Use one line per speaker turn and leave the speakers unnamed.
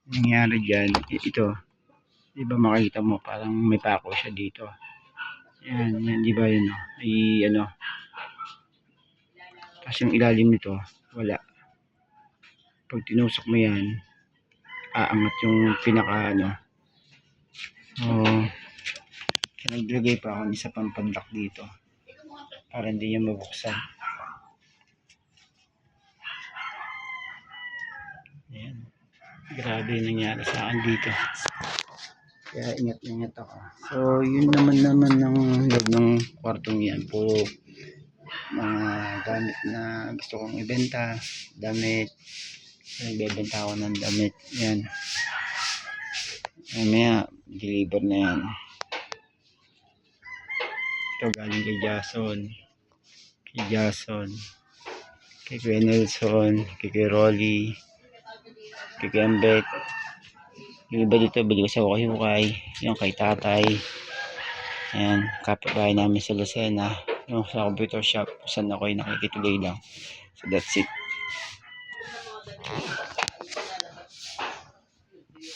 Nangyari dyan, ito, di ba makikita mo, parang may pako siya dito. Yan, di ba yun, ay ano, tapos yung ilalim nito, wala. Pag tinusok mo yan, aangat yung pinaka ano. Naglagay pa ako isa pang padlock dito para hindi niya mabuksan. Ayan. Grabe yung nangyari sa akin dito. Kaya ingat ako. So, yun naman ng loob ng kwartong yan. Puro mga damit na gusto kong ibenta. Damit. Nagbebenta ako ng damit. Yan. Mamaya, deliver na yan. Ito galing kay Jason. Kay Kuya Nelson. Kay Rolly. Kay Ambet. Yung iba dito, bili ko sa Hukay. Yung kay tatay. Ayan, kapitbahay namin sa Lucena. Yung sa computer shop, saan ako ay nakikituloy lang. So that's it.